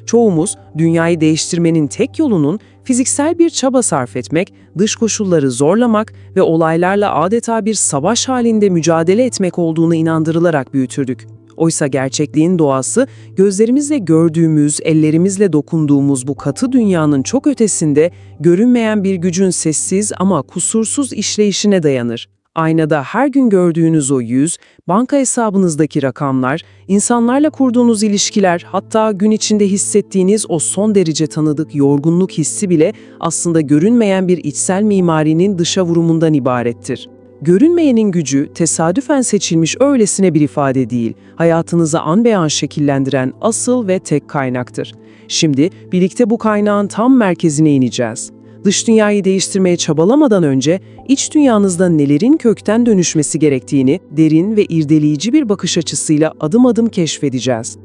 Çoğumuz dünyayı değiştirmenin tek yolunun fiziksel bir çaba sarf etmek, dış koşulları zorlamak ve olaylarla adeta bir savaş halinde mücadele etmek olduğunu inandırılarak büyütürdük. Oysa gerçekliğin doğası, gözlerimizle gördüğümüz, ellerimizle dokunduğumuz bu katı dünyanın çok ötesinde, görünmeyen bir gücün sessiz ama kusursuz işleyişine dayanır. Aynada her gün gördüğünüz o yüz, banka hesabınızdaki rakamlar, insanlarla kurduğunuz ilişkiler, hatta gün içinde hissettiğiniz o son derece tanıdık yorgunluk hissi bile aslında görünmeyen bir içsel mimarinin dışa vurumundan ibarettir. Görünmeyenin gücü tesadüfen seçilmiş öylesine bir ifade değil, hayatınızı an be an şekillendiren asıl ve tek kaynaktır. Şimdi birlikte bu kaynağın tam merkezine ineceğiz. Dış dünyayı değiştirmeye çabalamadan önce iç dünyanızda nelerin kökten dönüşmesi gerektiğini derin ve irdeleyici bir bakış açısıyla adım adım keşfedeceğiz.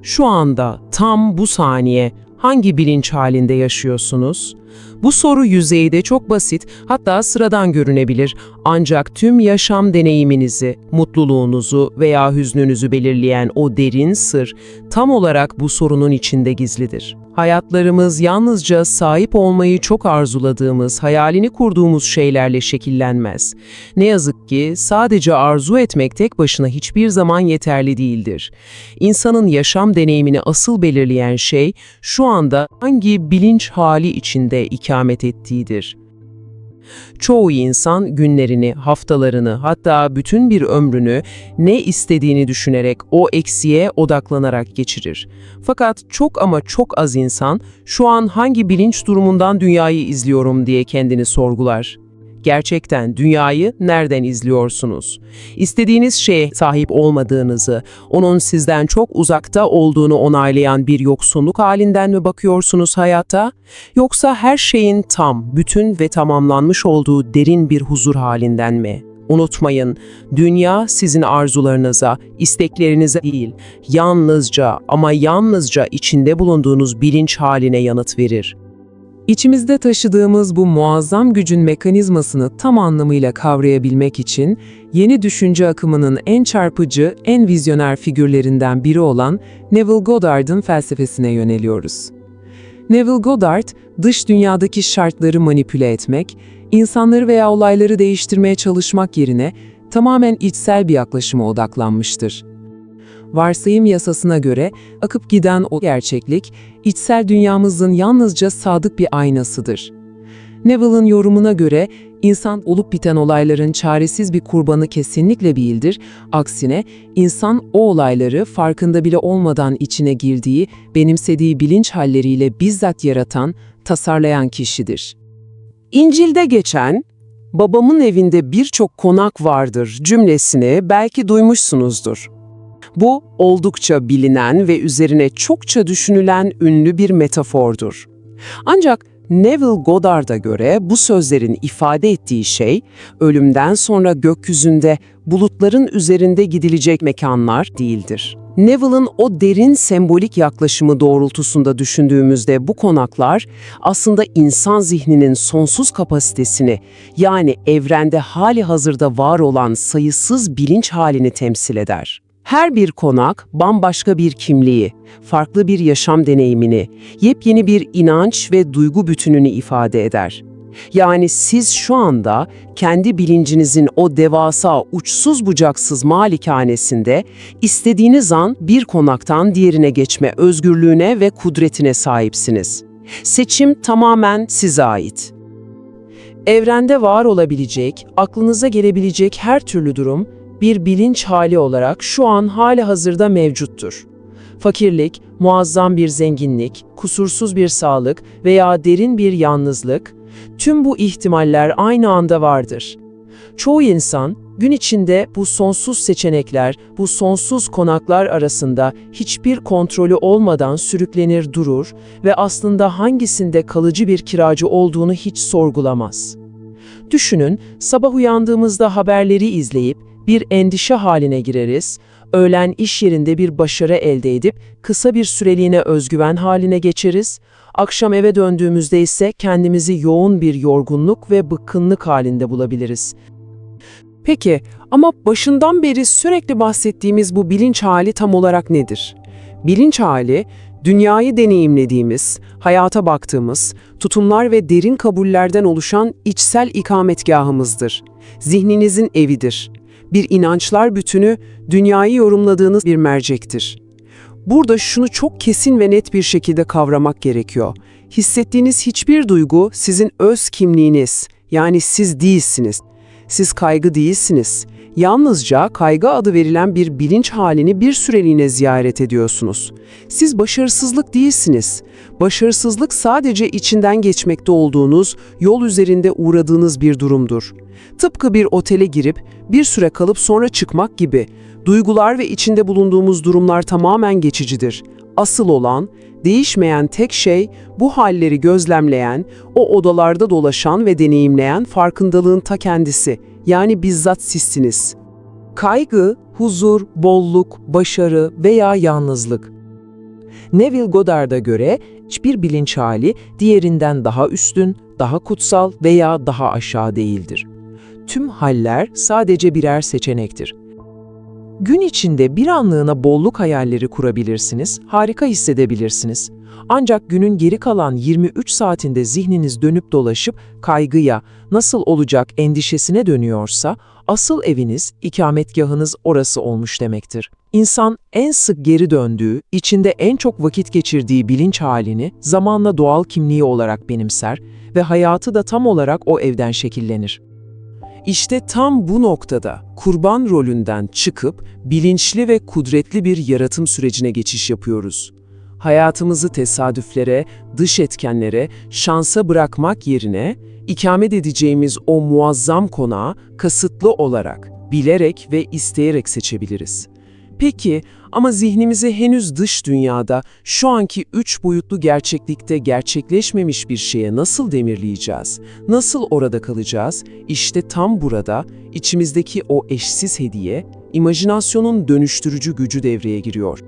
Şu anda, tam bu saniye hangi bilinç halinde yaşıyorsunuz? Bu soru yüzeyde çok basit, hatta sıradan görünebilir. Ancak tüm yaşam deneyiminizi, mutluluğunuzu veya hüznünüzü belirleyen o derin sır tam olarak bu sorunun içinde gizlidir. Hayatlarımız yalnızca sahip olmayı çok arzuladığımız, hayalini kurduğumuz şeylerle şekillenmez. Ne yazık ki sadece arzu etmek tek başına hiçbir zaman yeterli değildir. İnsanın yaşam deneyimini asıl belirleyen şey şu anda hangi bilinç hali içinde ikamet ettiğidir. Çoğu insan günlerini, haftalarını, hatta bütün bir ömrünü ne istediğini düşünerek o eksiğe odaklanarak geçirir. Fakat çok ama çok az insan şu an hangi bilinç durumundan dünyayı izliyorum diye kendini sorgular. Gerçekten dünyayı nereden izliyorsunuz? İstediğiniz şeye sahip olmadığınızı, onun sizden çok uzakta olduğunu onaylayan bir yoksunluk halinden mi bakıyorsunuz hayata? Yoksa her şeyin tam, bütün ve tamamlanmış olduğu derin bir huzur halinden mi? Unutmayın, dünya sizin arzularınıza, isteklerinize değil, yalnızca ama yalnızca içinde bulunduğunuz bilinç haline yanıt verir. İçimizde taşıdığımız bu muazzam gücün mekanizmasını tam anlamıyla kavrayabilmek için yeni düşünce akımının en çarpıcı, en vizyoner figürlerinden biri olan Neville Goddard'ın felsefesine yöneliyoruz. Neville Goddard, dış dünyadaki şartları manipüle etmek, insanları veya olayları değiştirmeye çalışmak yerine tamamen içsel bir yaklaşıma odaklanmıştır. Varsayım yasasına göre akıp giden o gerçeklik, içsel dünyamızın yalnızca sadık bir aynasıdır. Neville'ın yorumuna göre insan olup biten olayların çaresiz bir kurbanı kesinlikle değildir. Aksine insan o olayları farkında bile olmadan içine girdiği, benimsediği bilinç halleriyle bizzat yaratan, tasarlayan kişidir. İncil'de geçen, "Babamın evinde birçok konak vardır" cümlesini belki duymuşsunuzdur. Bu, oldukça bilinen ve üzerine çokça düşünülen ünlü bir metafordur. Ancak Neville Goddard'a göre bu sözlerin ifade ettiği şey, ölümden sonra gökyüzünde, bulutların üzerinde gidilecek mekanlar değildir. Neville'ın o derin sembolik yaklaşımı doğrultusunda düşündüğümüzde bu konaklar aslında insan zihninin sonsuz kapasitesini, yani evrende hali hazırda var olan sayısız bilinç halini temsil eder. Her bir konak bambaşka bir kimliği, farklı bir yaşam deneyimini, yepyeni bir inanç ve duygu bütününü ifade eder. Yani siz şu anda kendi bilincinizin o devasa, uçsuz bucaksız malikanesinde istediğiniz an bir konaktan diğerine geçme özgürlüğüne ve kudretine sahipsiniz. Seçim tamamen size ait. Evrende var olabilecek, aklınıza gelebilecek her türlü durum, bir bilinç hali olarak şu an halihazırda mevcuttur. Fakirlik, muazzam bir zenginlik, kusursuz bir sağlık veya derin bir yalnızlık, tüm bu ihtimaller aynı anda vardır. Çoğu insan, gün içinde bu sonsuz seçenekler, bu sonsuz konaklar arasında hiçbir kontrolü olmadan sürüklenir durur ve aslında hangisinde kalıcı bir kiracı olduğunu hiç sorgulamaz. Düşünün, sabah uyandığımızda haberleri izleyip, bir endişe haline gireriz, öğlen iş yerinde bir başarı elde edip kısa bir süreliğine özgüven haline geçeriz, akşam eve döndüğümüzde ise kendimizi yoğun bir yorgunluk ve bıkkınlık halinde bulabiliriz. Peki, ama başından beri sürekli bahsettiğimiz bu bilinç hali tam olarak nedir? Bilinç hali, Dünyayı deneyimlediğimiz, hayata baktığımız, tutumlar ve derin kabullerden oluşan içsel ikametgahımızdır. Zihninizin evidir. Bir inançlar bütünü, dünyayı yorumladığınız bir mercektir. Burada şunu çok kesin ve net bir şekilde kavramak gerekiyor. Hissettiğiniz hiçbir duygu sizin öz kimliğiniz, yani siz değilsiniz. Siz kaygı değilsiniz. Yalnızca kaygı adı verilen bir bilinç halini bir süreliğine ziyaret ediyorsunuz. Siz başarısızlık değilsiniz. Başarısızlık sadece içinden geçmekte olduğunuz, yol üzerinde uğradığınız bir durumdur. Tıpkı bir otele girip bir süre kalıp sonra çıkmak gibi. Duygular ve içinde bulunduğumuz durumlar tamamen geçicidir. Asıl olan, değişmeyen tek şey bu halleri gözlemleyen, o odalarda dolaşan ve deneyimleyen farkındalığın ta kendisi, yani bizzat sizsiniz. Kaygı, huzur, bolluk, başarı veya yalnızlık. Neville Goddard'a göre hiçbir bilinç hali diğerinden daha üstün, daha kutsal veya daha aşağı değildir. Tüm haller sadece birer seçenektir. Gün içinde bir anlığına bolluk hayalleri kurabilirsiniz, harika hissedebilirsiniz. Ancak günün geri kalan 23 saatinde zihniniz dönüp dolaşıp kaygıya, nasıl olacak endişesine dönüyorsa, asıl eviniz, ikametgahınız orası olmuş demektir. İnsan en sık geri döndüğü, içinde en çok vakit geçirdiği bilinç halini zamanla doğal kimliği olarak benimser ve hayatı da tam olarak o evden şekillenir. İşte tam bu noktada kurban rolünden çıkıp bilinçli ve kudretli bir yaratım sürecine geçiş yapıyoruz. Hayatımızı tesadüflere, dış etkenlere, şansa bırakmak yerine ikamet edeceğimiz o muazzam konağı kasıtlı olarak, bilerek ve isteyerek seçebiliriz. Peki ama zihnimizi henüz dış dünyada, şu anki 3 boyutlu gerçeklikte gerçekleşmemiş bir şeye nasıl demirleyeceğiz? Nasıl orada kalacağız? İşte tam burada içimizdeki o eşsiz hediye, imajinasyonun dönüştürücü gücü devreye giriyor.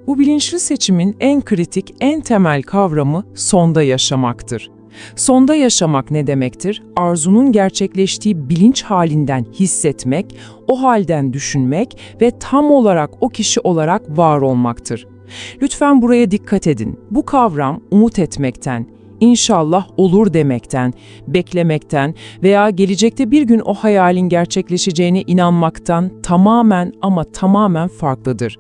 Bu bilinçli seçimin en kritik, en temel kavramı sonda yaşamaktır. Sonda yaşamak ne demektir? Arzunun gerçekleştiği bilinç halinden hissetmek, o halden düşünmek ve tam olarak o kişi olarak var olmaktır. Lütfen buraya dikkat edin. Bu kavram umut etmekten, İnşallah olur demekten, beklemekten veya gelecekte bir gün o hayalin gerçekleşeceğine inanmaktan tamamen ama tamamen farklıdır.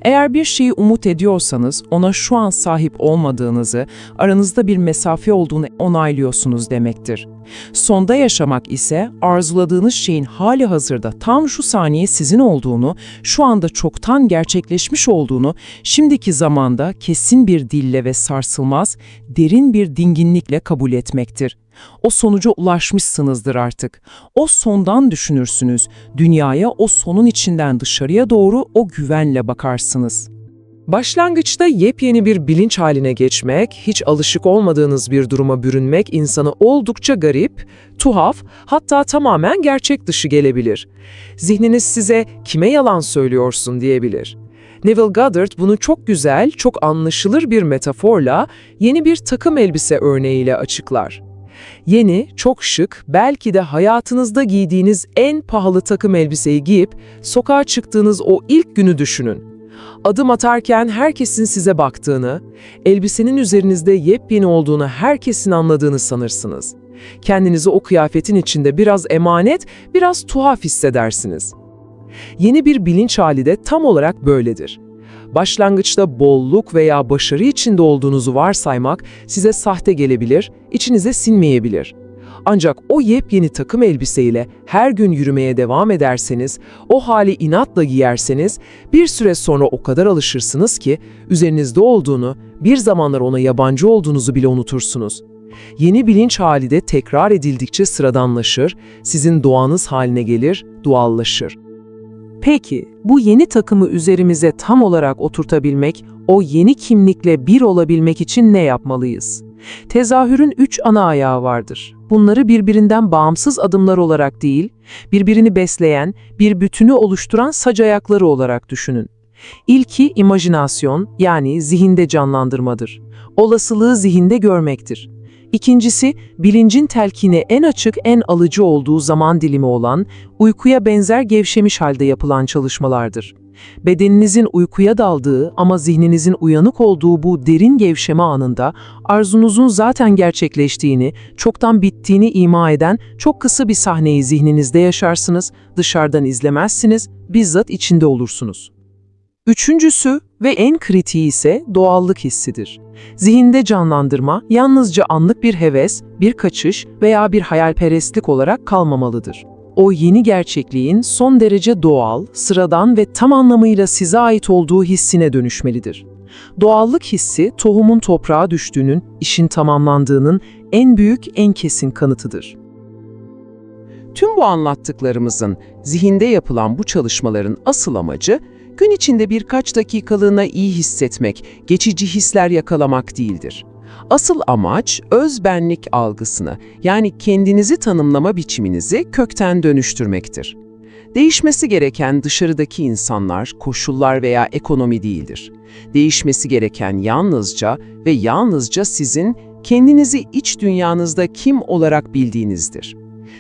Eğer bir şeyi umut ediyorsanız ona şu an sahip olmadığınızı, aranızda bir mesafe olduğunu onaylıyorsunuz demektir. Sonda yaşamak ise arzuladığınız şeyin hali hazırda tam şu saniye sizin olduğunu, şu anda çoktan gerçekleşmiş olduğunu, şimdiki zamanda kesin bir dille ve sarsılmaz, derin bir dinginlikle kabul etmektir. O sonuca ulaşmışsınızdır artık. O sondan düşünürsünüz. Dünyaya o sonun içinden dışarıya doğru o güvenle bakarsınız. Başlangıçta yepyeni bir bilinç haline geçmek, hiç alışık olmadığınız bir duruma bürünmek insana oldukça garip, tuhaf, hatta tamamen gerçek dışı gelebilir. Zihniniz size "kime yalan söylüyorsun?" diyebilir. Neville Goddard bunu çok güzel, çok anlaşılır bir metaforla, yeni bir takım elbise örneğiyle açıklar. Yeni, çok şık, belki de hayatınızda giydiğiniz en pahalı takım elbiseyi giyip sokağa çıktığınız o ilk günü düşünün. Adım atarken herkesin size baktığını, elbisenin üzerinizde yepyeni olduğunu herkesin anladığını sanırsınız. Kendinizi o kıyafetin içinde biraz emanet, biraz tuhaf hissedersiniz. Yeni bir bilinç hali de tam olarak böyledir. Başlangıçta bolluk veya başarı içinde olduğunuzu varsaymak size sahte gelebilir, içinize sinmeyebilir. Ancak o yepyeni takım elbiseyle her gün yürümeye devam ederseniz, o hali inatla giyerseniz, bir süre sonra o kadar alışırsınız ki üzerinizde olduğunu, bir zamanlar ona yabancı olduğunuzu bile unutursunuz. Yeni bilinç hali de tekrar edildikçe sıradanlaşır, sizin doğanız haline gelir, doğallaşır. Peki, bu yeni takımı üzerimize tam olarak oturtabilmek, o yeni kimlikle bir olabilmek için ne yapmalıyız? Tezahürün 3 ana ayağı vardır. Bunları birbirinden bağımsız adımlar olarak değil, birbirini besleyen, bir bütünü oluşturan sac ayakları olarak düşünün. İlki imajinasyon, yani zihinde canlandırmadır. Olasılığı zihinde görmektir. İkincisi, bilincin telkine en açık, en alıcı olduğu zaman dilimi olan, uykuya benzer gevşemiş halde yapılan çalışmalardır. Bedeninizin uykuya daldığı ama zihninizin uyanık olduğu bu derin gevşeme anında arzunuzun zaten gerçekleştiğini, çoktan bittiğini ima eden çok kısa bir sahneyi zihninizde yaşarsınız, dışarıdan izlemezsiniz, bizzat içinde olursunuz. Üçüncüsü ve en kritiği ise doğallık hissidir. Zihinde canlandırma yalnızca anlık bir heves, bir kaçış veya bir hayalperestlik olarak kalmamalıdır. O yeni gerçekliğin son derece doğal, sıradan ve tam anlamıyla size ait olduğu hissine dönüşmelidir. Doğallık hissi, tohumun toprağa düştüğünün, işin tamamlandığının en büyük, en kesin kanıtıdır. Tüm bu anlattıklarımızın, zihinde yapılan bu çalışmaların asıl amacı, gün içinde birkaç dakikalığına iyi hissetmek, geçici hisler yakalamak değildir. Asıl amaç, öz benlik algısını, yani kendinizi tanımlama biçiminizi kökten dönüştürmektir. Değişmesi gereken dışarıdaki insanlar, koşullar veya ekonomi değildir. Değişmesi gereken yalnızca ve yalnızca sizin kendinizi iç dünyanızda kim olarak bildiğinizdir.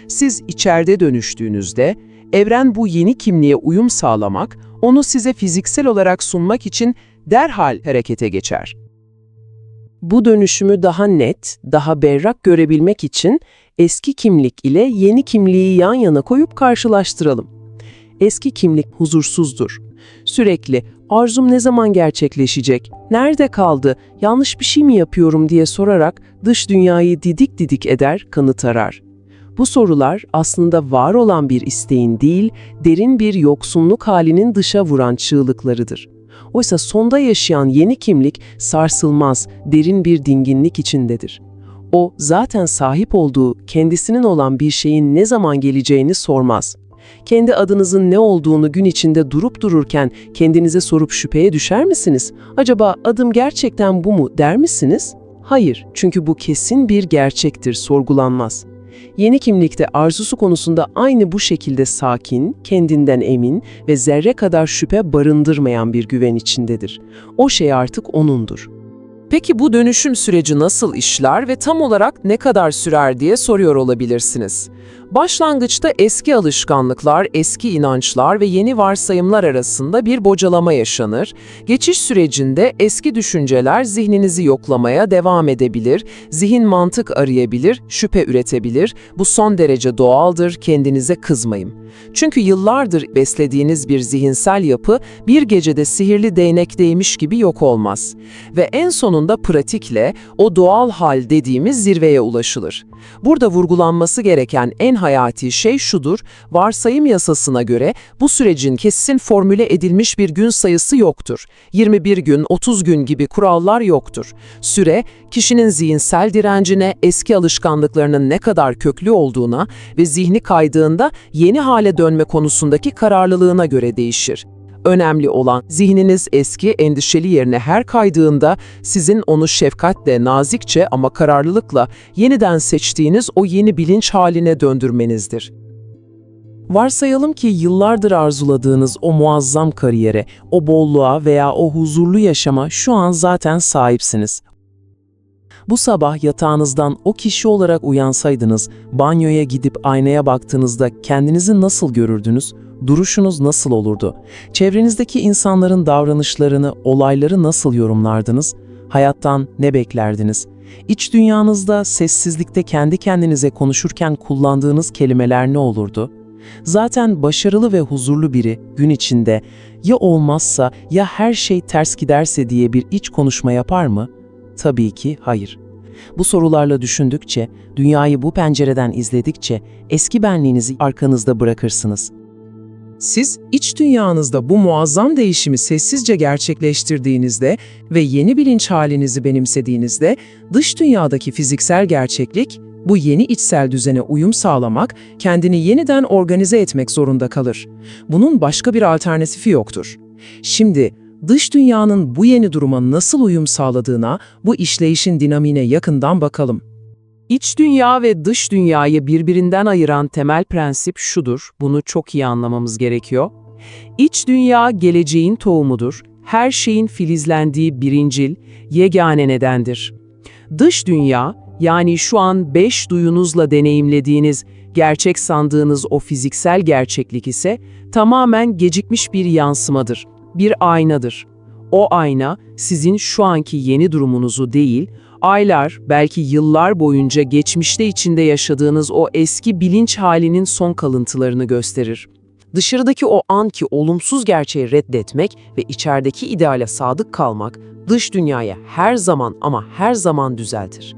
Siz içeride dönüştüğünüzde, evren bu yeni kimliğe uyum sağlamak, onu size fiziksel olarak sunmak için derhal harekete geçer. Bu dönüşümü daha net, daha berrak görebilmek için eski kimlik ile yeni kimliği yan yana koyup karşılaştıralım. Eski kimlik huzursuzdur. Sürekli arzum ne zaman gerçekleşecek, nerede kaldı, yanlış bir şey mi yapıyorum diye sorarak dış dünyayı didik didik eder, kanıt arar. Bu sorular aslında var olan bir isteğin değil, derin bir yoksunluk halinin dışa vuran çığlıklarıdır. Oysa sonda yaşayan yeni kimlik sarsılmaz, derin bir dinginlik içindedir. O zaten sahip olduğu, kendisinin olan bir şeyin ne zaman geleceğini sormaz. Kendi adınızın ne olduğunu gün içinde durup dururken kendinize sorup şüpheye düşer misiniz? Acaba adım gerçekten bu mu der misiniz? Hayır, çünkü bu kesin bir gerçektir, sorgulanmaz. Yeni kimlikte arzusu konusunda aynı bu şekilde sakin, kendinden emin ve zerre kadar şüphe barındırmayan bir güven içindedir. O şey artık onundur. Peki bu dönüşüm süreci nasıl işler ve tam olarak ne kadar sürer diye soruyor olabilirsiniz. Başlangıçta eski alışkanlıklar, eski inançlar ve yeni varsayımlar arasında bir bocalama yaşanır. Geçiş sürecinde eski düşünceler zihninizi yoklamaya devam edebilir, zihin mantık arayabilir, şüphe üretebilir. Bu son derece doğaldır, kendinize kızmayın. Çünkü yıllardır beslediğiniz bir zihinsel yapı bir gecede sihirli değnekteymiş gibi yok olmaz. Ve en sonunda pratikle o doğal hal dediğimiz zirveye ulaşılır. Burada vurgulanması gereken en hayati şey şudur, varsayım yasasına göre bu sürecin kesin formüle edilmiş bir gün sayısı yoktur. 21 gün, 30 gün gibi kurallar yoktur. Süre, kişinin zihinsel direncine, eski alışkanlıklarının ne kadar köklü olduğuna ve zihni kaydığında yeni hale dönme konusundaki kararlılığına göre değişir. Önemli olan zihniniz eski, endişeli yerine her kaydığında sizin onu şefkatle, nazikçe ama kararlılıkla yeniden seçtiğiniz o yeni bilinç haline döndürmenizdir. Varsayalım ki yıllardır arzuladığınız o muazzam kariyere, o bolluğa veya o huzurlu yaşama şu an zaten sahipsiniz. Bu sabah yatağınızdan o kişi olarak uyansaydınız, banyoya gidip aynaya baktığınızda kendinizi nasıl görürdünüz? Duruşunuz nasıl olurdu? Çevrenizdeki insanların davranışlarını, olayları nasıl yorumlardınız? Hayattan ne beklerdiniz? İç dünyanızda, sessizlikte kendi kendinize konuşurken kullandığınız kelimeler ne olurdu? Zaten başarılı ve huzurlu biri gün içinde ya olmazsa ya her şey ters giderse diye bir iç konuşma yapar mı? Tabii ki hayır. Bu sorularla düşündükçe, dünyayı bu pencereden izledikçe eski benliğinizi arkanızda bırakırsınız. Siz iç dünyanızda bu muazzam değişimi sessizce gerçekleştirdiğinizde ve yeni bilinç halinizi benimsediğinizde dış dünyadaki fiziksel gerçeklik, bu yeni içsel düzene uyum sağlamak, kendini yeniden organize etmek zorunda kalır. Bunun başka bir alternatifi yoktur. Şimdi dış dünyanın bu yeni duruma nasıl uyum sağladığına, bu işleyişin dinamiğine yakından bakalım. İç dünya ve dış dünyayı birbirinden ayıran temel prensip şudur, bunu çok iyi anlamamız gerekiyor. İç dünya geleceğin tohumudur, her şeyin filizlendiği birincil, yegane nedendir. Dış dünya, yani şu an 5 duyunuzla deneyimlediğiniz Gerçek sandığınız o fiziksel gerçeklik ise tamamen gecikmiş bir yansımadır, bir aynadır. O ayna sizin şu anki yeni durumunuzu değil, aylar, belki yıllar boyunca geçmişte içinde yaşadığınız o eski bilinç halinin son kalıntılarını gösterir. Dışarıdaki o anki olumsuz gerçeği reddetmek ve içerideki ideale sadık kalmak, dış dünyayı her zaman ama her zaman düzeltir.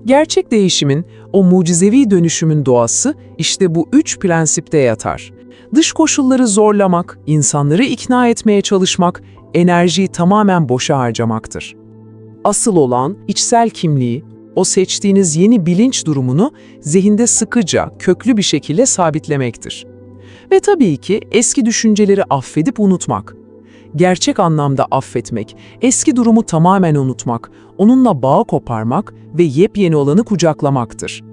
Gerçek değişimin, o mucizevi dönüşümün doğası işte bu 3 prensipte yatar. Dış koşulları zorlamak, insanları ikna etmeye çalışmak, enerjiyi tamamen boşa harcamaktır. Asıl olan içsel kimliği, o seçtiğiniz yeni bilinç durumunu zihinde sıkıca, köklü bir şekilde sabitlemektir. Ve tabii ki eski düşünceleri affedip unutmak. Gerçek anlamda affetmek, eski durumu tamamen unutmak, onunla bağ koparmak ve yepyeni olanı kucaklamaktır.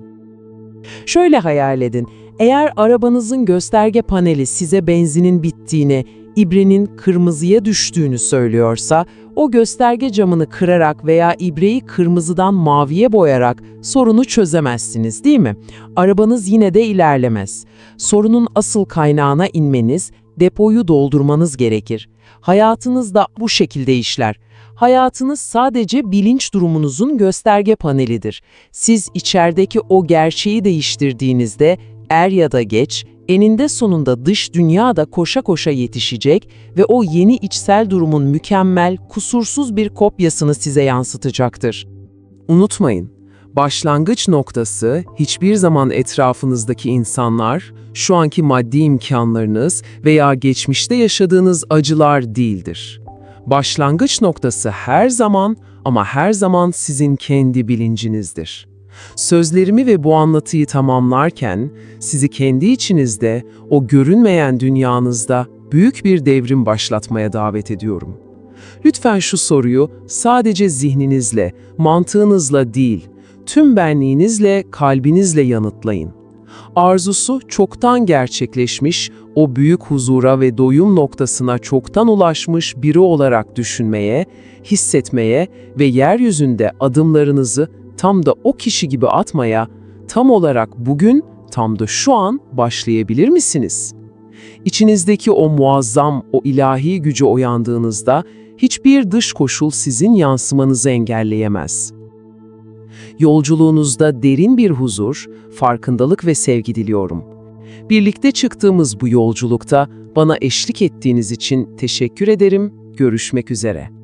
Şöyle hayal edin, eğer arabanızın gösterge paneli size benzinin bittiğini, ibrenin kırmızıya düştüğünü söylüyorsa, o gösterge camını kırarak veya ibreyi kırmızıdan maviye boyarak sorunu çözemezsiniz, değil mi? Arabanız yine de ilerlemez. Sorunun asıl kaynağına inmeniz, depoyu doldurmanız gerekir. Hayatınız da bu şekilde işler. Hayatınız sadece bilinç durumunuzun gösterge panelidir. Siz içerideki o gerçeği değiştirdiğinizde er ya da geç, eninde sonunda dış dünya da koşa koşa yetişecek ve o yeni içsel durumun mükemmel, kusursuz bir kopyasını size yansıtacaktır. Unutmayın, başlangıç noktası hiçbir zaman etrafınızdaki insanlar, şu anki maddi imkanlarınız veya geçmişte yaşadığınız acılar değildir. Başlangıç noktası her zaman ama her zaman sizin kendi bilincinizdir. Sözlerimi ve bu anlatıyı tamamlarken sizi kendi içinizde, o görünmeyen dünyanızda büyük bir devrim başlatmaya davet ediyorum. Lütfen şu soruyu sadece zihninizle, mantığınızla değil, tüm benliğinizle, kalbinizle yanıtlayın. Arzusu çoktan gerçekleşmiş, o büyük huzura ve doyum noktasına çoktan ulaşmış biri olarak düşünmeye, hissetmeye ve yeryüzünde adımlarınızı tam da o kişi gibi atmaya, tam olarak bugün, tam da şu an başlayabilir misiniz? İçinizdeki o muazzam, o ilahi güce uyandığınızda hiçbir dış koşul sizin yansımanızı engelleyemez. Yolculuğunuzda derin bir huzur, farkındalık ve sevgi diliyorum. Birlikte çıktığımız bu yolculukta bana eşlik ettiğiniz için teşekkür ederim. Görüşmek üzere.